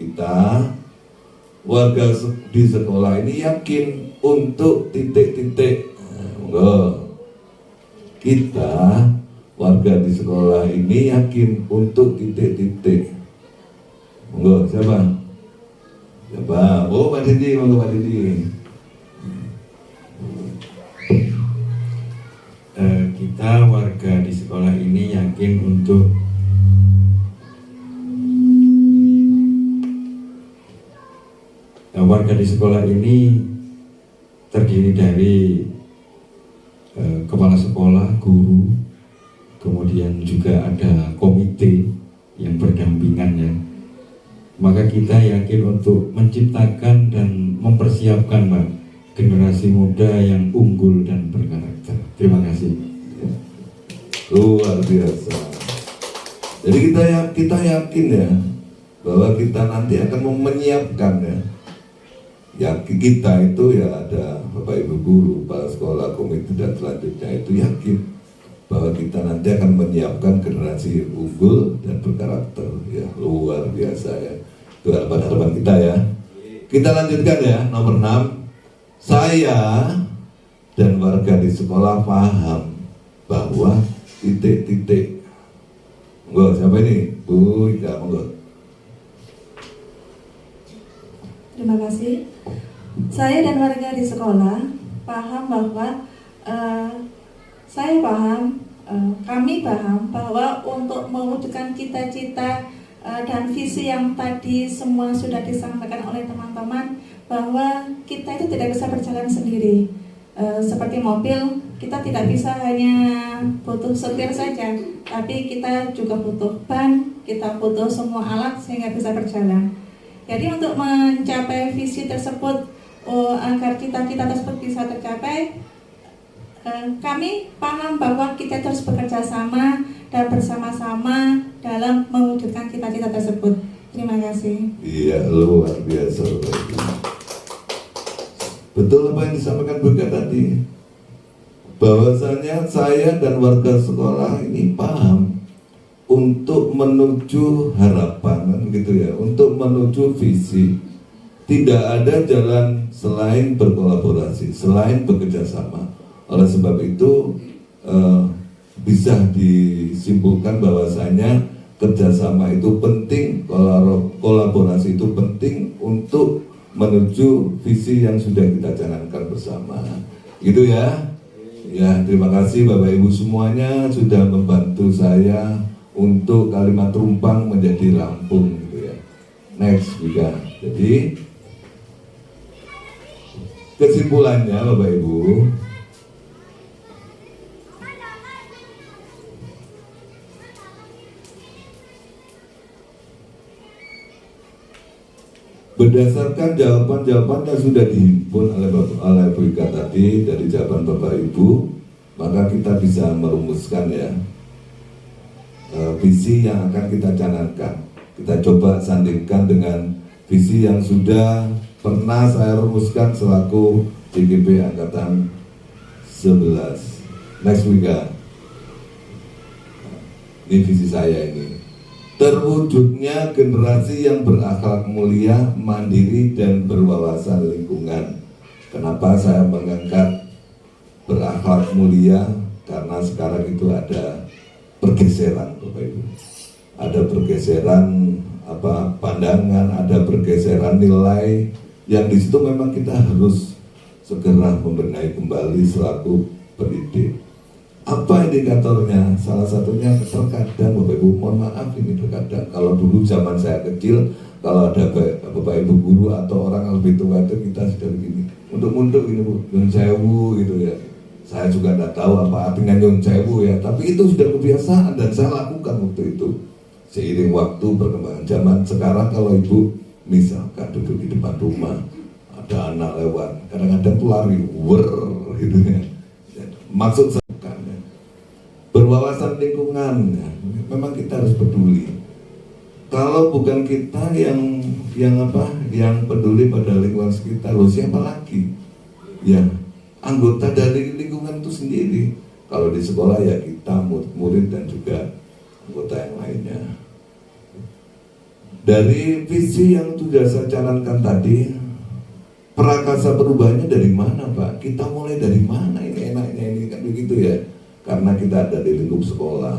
Kita warga di sekolah ini yakin untuk titik-titik. Kita warga di sekolah ini yakin untuk titik-titik. Monggo, siapa? Siapa? Oh, Pak Didi, monggo Pak Didi. Kita warga di sekolah ini yakin untuk warga di sekolah ini terdiri dari kepala sekolah, guru, kemudian juga ada komite yang berdampingan ya. Maka kita yakin untuk menciptakan dan mempersiapkan Pak, generasi muda yang unggul dan berkarakter. Terima kasih. Luar biasa. Jadi kita yakin ya bahwa kita nanti akan menyiapkan ya. Yakin kita itu ya ada Bapak Ibu guru, kepala sekolah, komite dan selanjutnya itu yakin bahwa kita nanti akan menyiapkan generasi unggul dan berkarakter ya. Luar biasa ya. Itu harapan kita ya. Kita lanjutkan ya nomor 6. Saya dan warga di sekolah paham bahwa titik-titik. Monggo, siapa ini? Bu Ika, monggo. Terima kasih. Saya dan warga di sekolah paham bahwa kami paham bahwa untuk mewujudkan cita-cita dan visi yang tadi semua sudah disampaikan oleh teman-teman, bahwa kita itu tidak bisa berjalan sendiri. Seperti mobil, kita tidak bisa hanya butuh setir saja, tapi kita juga butuh ban, kita butuh semua alat sehingga bisa berjalan. Jadi untuk mencapai visi tersebut, agar cita-cita tersebut bisa tercapai, kami paham bahwa kita terus bekerja sama dan bersama-sama dalam mewujudkan cita-cita tersebut. Terima kasih. Iya, luar biasa. Betul apa yang disampaikan Bu Ika tadi, bahwasanya saya dan warga sekolah ini paham untuk menuju harapan gitu ya, untuk menuju visi. Tidak ada jalan selain berkolaborasi, selain bekerja sama. Oleh sebab itu bisa disimpulkan bahwasanya kerjasama itu penting, kolaborasi itu penting untuk menuju visi yang sudah kita canangkan bersama. Gitu ya. Ya, terima kasih Bapak Ibu semuanya sudah membantu saya untuk kalimat Rumpang menjadi Lampung gitu ya. Next juga. Jadi kesimpulannya Bapak Ibu, berdasarkan jawaban-jawaban yang sudah dihimpun oleh Bu Ika tadi dari jawaban Bapak Ibu, maka kita bisa merumuskan ya visi yang akan kita canangkan. Kita coba sandingkan dengan visi yang sudah pernah saya rumuskan selaku JGP Angkatan 11. Next Bu Ika. Ini visi saya ini. Terwujudnya generasi yang berakhlak mulia, mandiri, dan berwawasan lingkungan. Kenapa saya mengangkat berakhlak mulia? Karena sekarang itu ada pergeseran, Bapak Ibu. Ada pergeseran pandangan, ada pergeseran nilai yang di situ memang kita harus segera membenahi kembali selaku pendidik. Apa indikatornya? Salah satunya terkadang Bapak Ibu, mohon maaf ini terkadang kalau dulu zaman saya kecil, kalau ada Bapak Ibu guru atau orang yang lebih tua itu kita sudah begini, untuk ini Bu, nyun sewu gitu ya. Saya juga tidak tahu apa artinya nyun sewu ya, tapi itu sudah kebiasaan dan saya lakukan waktu itu. Seiring waktu perkembangan zaman sekarang, kalau Ibu misalkan duduk di depan rumah, ada anak lewat, kadang-kadang tuh lari, gitu ya. Maksud saya bukan ya. Berwawasan lingkungan, ya. Memang kita harus peduli. Kalau bukan kita yang peduli pada lingkungan sekitar, loh siapa lagi? Ya, anggota dari lingkungan itu sendiri. Kalau di sekolah ya kita, murid dan juga anggota yang lainnya. Dari visi yang sudah saya canangkan tadi, prakasa perubahannya dari mana Pak? Kita mulai dari mana? Ini enaknya ini kan begitu ya. Karena kita ada di lingkup sekolah,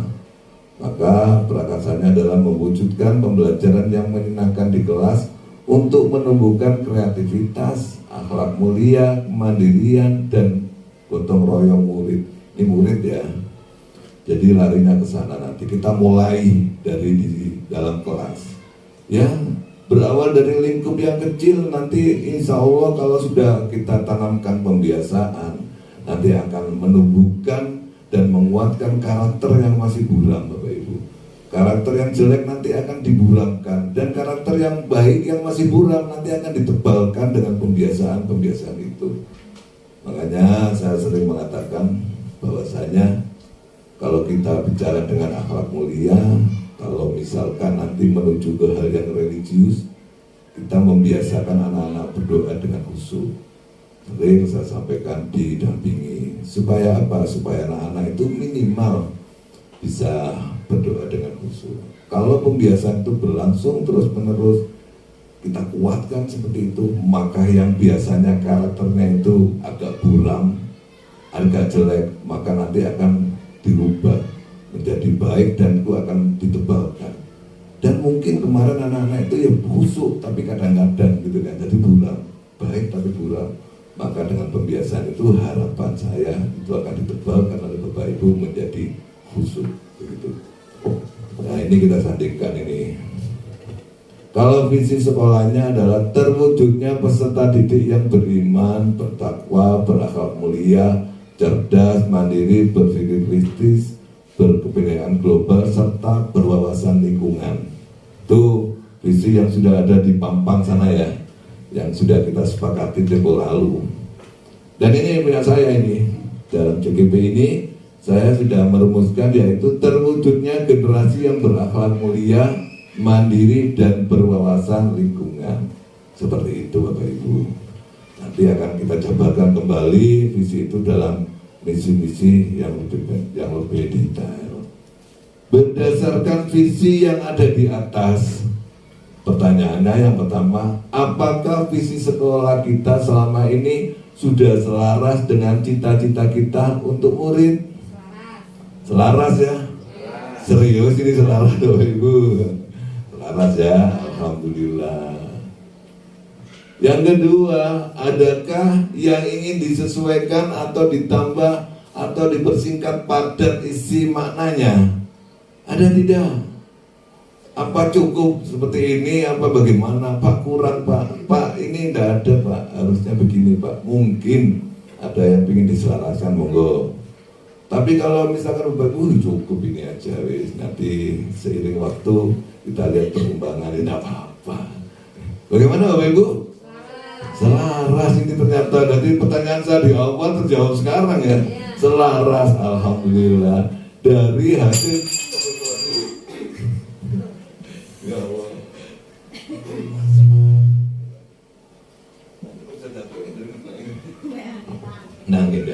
maka prakasanya adalah mewujudkan pembelajaran yang menyenangkan di kelas untuk menumbuhkan kreativitas, akhlak mulia, kemandirian, dan gotong royong murid. Ini murid ya. Jadi larinya ke sana nanti. Kita mulai dari di dalam kelas. Ya, berawal dari lingkup yang kecil, nanti insya Allah kalau sudah kita tanamkan pembiasaan, nanti akan menumbuhkan dan menguatkan karakter yang masih buram Bapak Ibu. Karakter yang jelek nanti akan diburamkan, dan karakter yang baik yang masih buram nanti akan ditebalkan dengan pembiasaan-pembiasaan itu. Makanya saya sering mengatakan bahwasanya kalau kita bicara dengan akhlak mulia, kalau misalkan nanti menuju ke hal yang religius, kita membiasakan anak-anak berdoa dengan khusyuk. Sering saya sampaikan didampingi. Supaya apa? Supaya anak-anak itu minimal bisa berdoa dengan khusyuk. Kalau pembiasaan itu berlangsung terus-menerus, kita kuatkan seperti itu, maka yang biasanya karakternya itu agak buram, agak jelek, maka nanti akan dirubah menjadi baik dan itu akan ditebalkan. Dan mungkin kemarin anak-anak itu ya busuk tapi kadang-kadang gitu kan, jadi buram, baik tapi buram. Maka dengan pembiasaan itu harapan saya itu akan ditebalkan oleh Bapak Ibu menjadi khusyuk begitu. Nah ini kita sandingkan ini. Kalau visi sekolahnya adalah terwujudnya peserta didik yang beriman, bertakwa, berakhlak mulia, cerdas, mandiri, berpikir kritis, berkepentingan global, serta berwawasan lingkungan. Itu visi yang sudah ada di pampang sana ya, yang sudah kita sepakati tempo lalu. Dan ini punya saya ini, dalam CGP ini saya sudah merumuskan, yaitu terwujudnya generasi yang berakhlak mulia, mandiri, dan berwawasan lingkungan. Seperti itu Bapak Ibu. Nanti akan kita jabarkan kembali visi itu dalam misi-misi yang lebih detail. Berdasarkan visi yang ada di atas, pertanyaannya yang pertama, apakah visi sekolah kita selama ini sudah selaras dengan cita-cita kita untuk murid? Selaras ya? Serius ini selaras Bapak Ibu? Selaras ya, alhamdulillah. Yang kedua, adakah yang ingin disesuaikan atau ditambah atau dipersingkat padat isi maknanya? Ada tidak? Apa cukup seperti ini? Apa bagaimana? Pak kurang Pak? Pak ini tidak ada Pak, harusnya begini Pak. Mungkin ada yang ingin diselaraskan, monggo. Tapi kalau misalkan Bapak cukup ini aja wis, nanti seiring waktu kita lihat perkembangan, ini apa-apa. Bagaimana Bapak Ibu? Selaras ini ternyata. Jadi pertanyaan saya di awal terjawab sekarang ya. Selaras, alhamdulillah. Dari hasil ya Allah. Nah gitu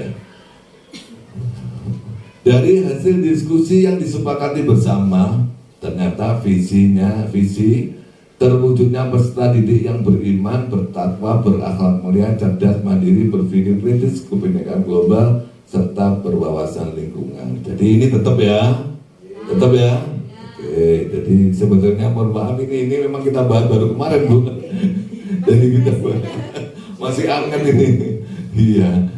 ya. Dari hasil diskusi yang disepakati bersama, ternyata visi terwujudnya peserta didik yang beriman, bertakwa, berakhlak mulia, cerdas, mandiri, berpikir kritis, kebinekaan global, serta berwawasan lingkungan. Jadi ini tetap ya. Oke, jadi sebetulnya mohon maaf ini memang kita bahas baru kemarin Bu. Jadi kita masih anget ini. Iya.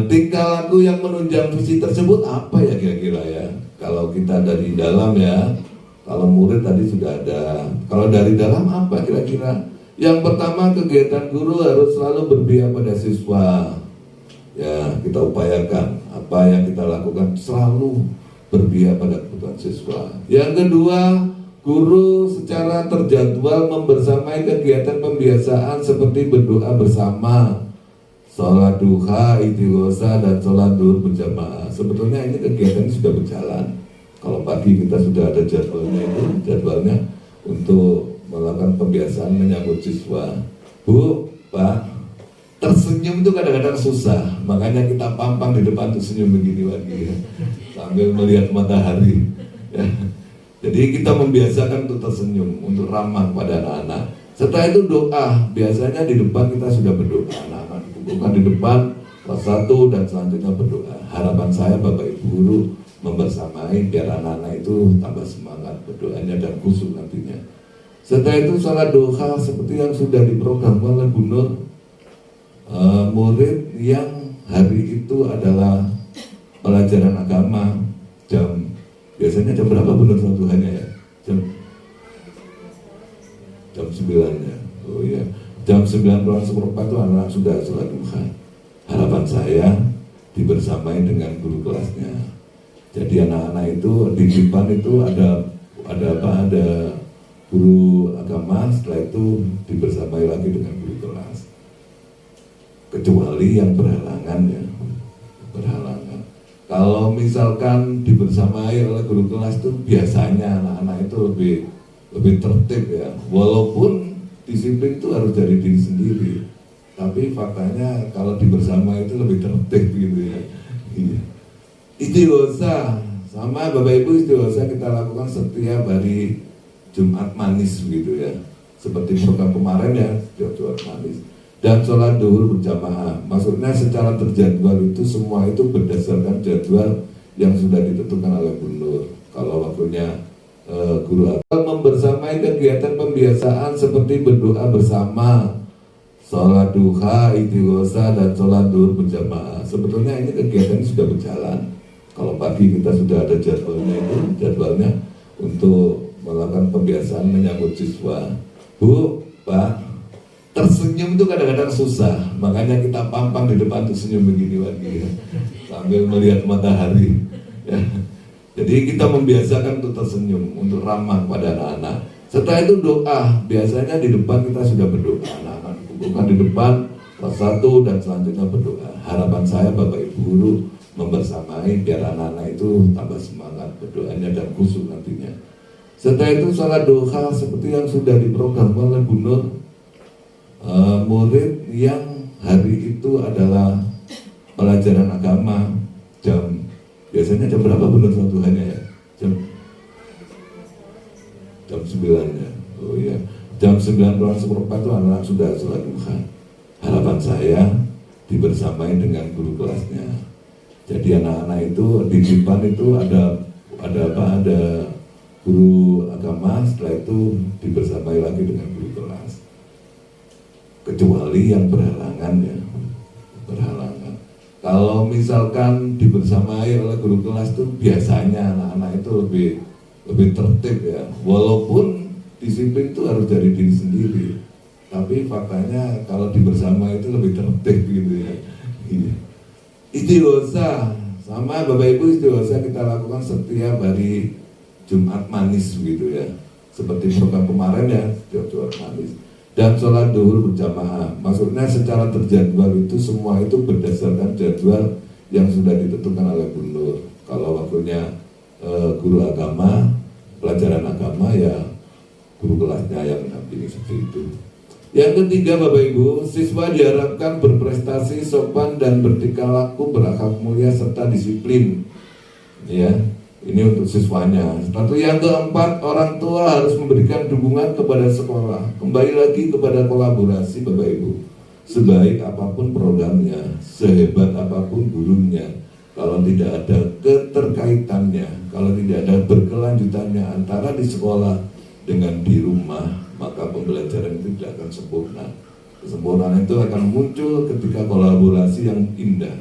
Tingkah laku yang menunjang visi tersebut apa ya kira-kira ya? Kalau kita dari dalam ya. Kalau murid tadi sudah ada. Kalau dari dalam apa kira-kira? Yang pertama, kegiatan guru harus selalu berpihak pada siswa. Ya, kita upayakan apa yang kita lakukan selalu berpihak pada kebutuhan siswa. Yang kedua, guru secara terjadwal membersamai kegiatan pembiasaan seperti berdoa bersama, sholat duha, istighosa, dan sholat duhur berjamaah. Sebetulnya ini kegiatan sudah berjalan. Kalau pagi kita sudah ada jadwalnya untuk melakukan pembiasaan menyambut siswa. Bu, Pak, tersenyum itu kadang-kadang susah, makanya kita pampang di depan tuh senyum begini lagi ya, sambil melihat matahari ya. Jadi kita membiasakan untuk tersenyum, untuk ramah pada anak-anak. Setelah itu doa, biasanya di depan kita sudah berdoa, anak-anak dikumpulkan di depan kelas 1 dan selanjutnya berdoa. Harapan saya Bapak Ibu Guru membersamai biar anak-anak itu tambah semangat berdoanya dan khusyuk nantinya. Setelah itu sholat duha seperti yang sudah diprogramkan oleh Bu Nur. Murid yang hari itu adalah pelajaran agama biasanya jam berapa Bu Nur sholat duhanya ya? Jam 9 ya. Oh iya. Jam 9 kurang seperempat itu anak sudah sholat duha. Harapan saya dibersamai dengan guru kelasnya. Jadi anak-anak itu di depan itu ada guru agama, setelah itu dibersamai lagi dengan guru kelas. Kecuali yang berhalangan ya, berhalangan. Kalau misalkan dibersamai oleh guru kelas itu biasanya anak-anak itu lebih tertib ya. Walaupun disiplin itu harus dari diri sendiri, tapi faktanya kalau dibersamai itu lebih tertib gitu ya. Iya. Istighosa sama Bapak Ibu, istighosa kita lakukan setiap hari Jumat manis begitu ya, seperti program kemarin ya, Jumat manis. Dan sholat duhur berjamaah, maksudnya secara terjadwal itu semua itu berdasarkan jadwal yang sudah ditentukan oleh Bu Nur. Kalau waktunya guru agama membersamai kegiatan pembiasaan seperti berdoa bersama, sholat duha, istighosa, dan sholat duhur berjamaah. Sebetulnya ini kegiatan sudah berjalan. Kalau pagi kita sudah ada jadwalnya untuk melakukan pembiasaan menyambut siswa. Bu, Pak, tersenyum itu kadang-kadang susah, makanya kita pampang di depan tuh senyum begini lagi ya, sambil melihat matahari ya. Jadi kita membiasakan untuk tersenyum, untuk ramah pada anak-anak. Setelah itu doa, biasanya di depan kita sudah berdoa, anak-anak dikumpulkan di depan kelas 1 dan selanjutnya berdoa. Harapan saya Bapak Ibu Guru membersamai biar anak-anak itu tambah semangat berdoanya dan khusyuk nantinya. Setelah itu sholat duha seperti yang sudah diprogramkan oleh Bu Nur. Murid yang hari itu adalah pelajaran agama biasanya jam berapa Bu Nur sholat duhanya ya? Jam 9 ya. Oh iya. Jam 9 kurang seperempat itu anak sudah sholat duha. Harapan saya dibersamai dengan guru kelasnya. Jadi anak-anak itu di depan itu ada guru agama, setelah itu dibersamai lagi dengan guru kelas. Kecuali yang berhalangan ya, berhalangan. Kalau misalkan dibersamai oleh guru kelas itu biasanya anak-anak itu lebih tertib ya. Walaupun disiplin itu harus dari diri sendiri, tapi faktanya kalau dibersamai itu lebih tertib gitu ya. Iya. Istighosa sama Bapak Ibu, istighosa kita lakukan setiap hari Jumat manis begitu ya, seperti program kemarin ya, Jumat manis. Dan sholat duhur berjamaah, maksudnya secara terjadwal itu semua itu berdasarkan jadwal yang sudah ditentukan oleh Bu Nur. Kalau waktunya guru agama, pelajaran agama ya guru kelasnya yang mendampingi seperti itu. Yang ketiga Bapak Ibu, siswa diharapkan berprestasi, sopan dan bertingkah laku, berakhlak mulia serta disiplin. Ya, ini untuk siswanya. Lalu yang keempat, orang tua harus memberikan dukungan kepada sekolah. Kembali lagi kepada kolaborasi Bapak Ibu. Sebaik apapun programnya, sehebat apapun gurunya, kalau tidak ada keterkaitannya, kalau tidak ada berkelanjutannya antara di sekolah dengan di rumah, maka pembelajaran itu tidak akan sempurna. Kesempurnaan itu akan muncul ketika kolaborasi yang indah.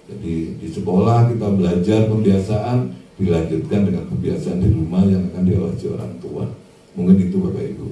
Jadi di sekolah kita belajar pembiasaan, dilanjutkan dengan kebiasaan di rumah yang akan diawasi orang tua. Mungkin itu Bapak Ibu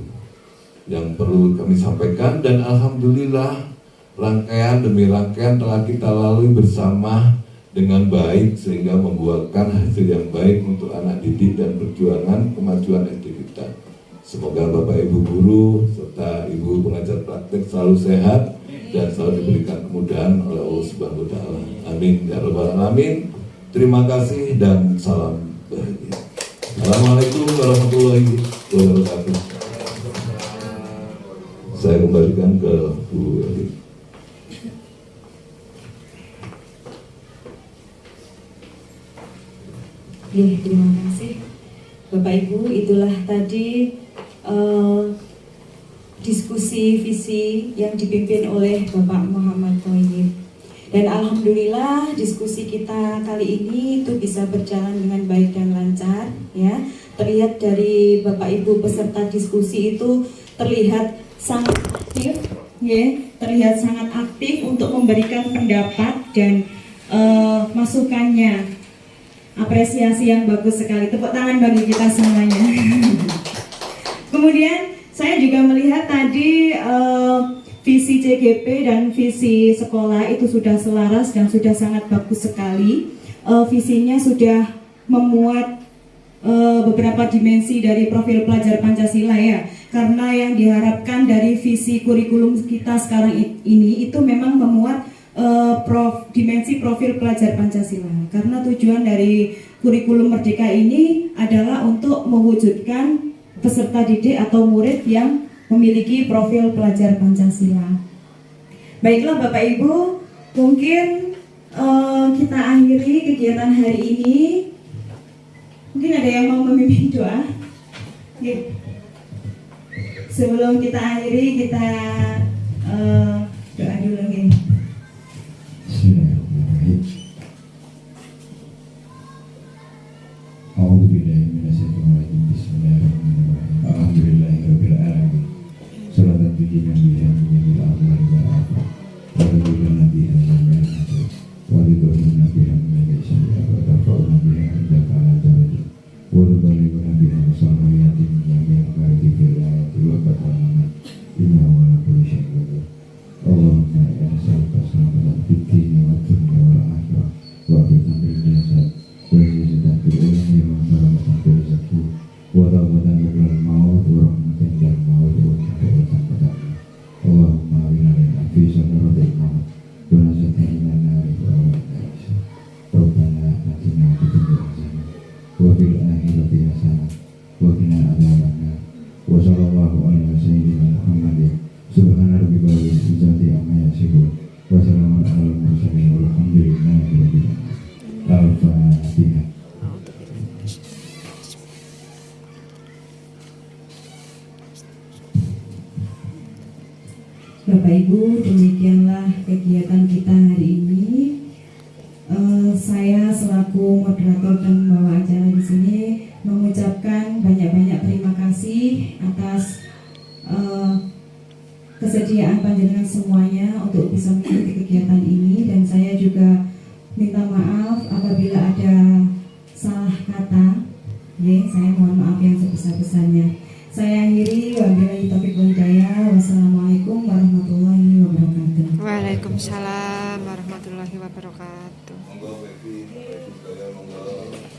yang perlu kami sampaikan, dan alhamdulillah rangkaian demi rangkaian telah kita lalui bersama dengan baik sehingga membuahkan hasil yang baik untuk anak didik dan perjuangan kemajuan SD kita. Semoga Bapak Ibu guru serta Ibu pengajar praktek selalu sehat dan selalu diberikan kemudahan oleh Allah Subhanahu wa taala. Amin ya rabbal alamin. Terima kasih dan salam bahagia. Assalamualaikum warahmatullahi wabarakatuh. Saya kembalikan ke Bu Eli. Terima kasih Bapak Ibu. Itulah tadi diskusi visi yang dipimpin oleh Bapak Muhammad Thoyib. Dan alhamdulillah diskusi kita kali ini itu bisa berjalan dengan baik dan lancar, ya. Terlihat dari Bapak Ibu peserta diskusi itu terlihat sangat aktif, ya. Terlihat sangat aktif untuk memberikan pendapat dan masukannya. Apresiasi yang bagus sekali. Tepuk tangan bagi kita semuanya. Kemudian saya juga melihat tadi visi CGP dan visi sekolah itu sudah selaras dan sudah sangat bagus sekali. Visinya sudah memuat beberapa dimensi dari profil pelajar Pancasila, ya. Karena yang diharapkan dari visi kurikulum kita sekarang ini itu memang memuat dimensi profil pelajar Pancasila. Karena tujuan dari kurikulum Merdeka ini adalah untuk mewujudkan peserta didik atau murid yang memiliki profil pelajar Pancasila. Baiklah Bapak Ibu, mungkin kita akhiri kegiatan hari ini. Mungkin ada yang mau memimpin doa? Oke. Sebelum kita akhiri, kita doa dulu nih. Bismillahirrahmanirrahim. A'udzubillahi minasyaitonirrajim. Bismillahirrahmanirrahim. Alhamdulillahirabbil alamin. Shalatan bihi nabiyyan bil awwal wal akhir. Wa bihi nabiyyan bil akhir. Wa bihi nabiyyan bil syari'a wa tafa'u nabiyyan bil qalbi. Wa bihi nabiyyan salihatin yang berarti bil ayati wa qadana. Inna wa la kulli syai'in qadir. Allahumma ya nas'aluka salamatan fid dini wa dunya wal akhirah wa fitnah bil jasad wa izzatan fil ilmi wa barakatan fil rizqi wa tawbatan minal maut wa rahmatan minal maut wa tawbatan padanya. Allahumma awinna fi sanaratil maut wa nasatan minan nari wa awinna. Rabbana atina fid dunya hasanah wa fil akhirati hasanah wa qina adzabannar. Wa sallallahu ala sayyidina Muhammadin subhana rabbika rabbil izzati amma yasifun wa salamun alal mursalin walhamdulillahi rabbil alamin. Al-Fatihah. Bapak Ibu, demikianlah kegiatan kita hari ini. Saya selaku moderator dan pembawa acara di sini mengucapkan banyak-banyak terima kasih atas kesediaan panjenengan semuanya untuk bisa mengikuti kegiatan ini, dan saya juga minta maaf apabila ada salah kata. Saya mohon maaf yang sebesar-besarnya. Saya akhiri, wabillahi taufiq wal hidayah. Wassalamualaikum warahmatullahi wabarakatuh. Waalaikumsalam warahmatullahi wabarakatuh. Monggo Bevi, monggo.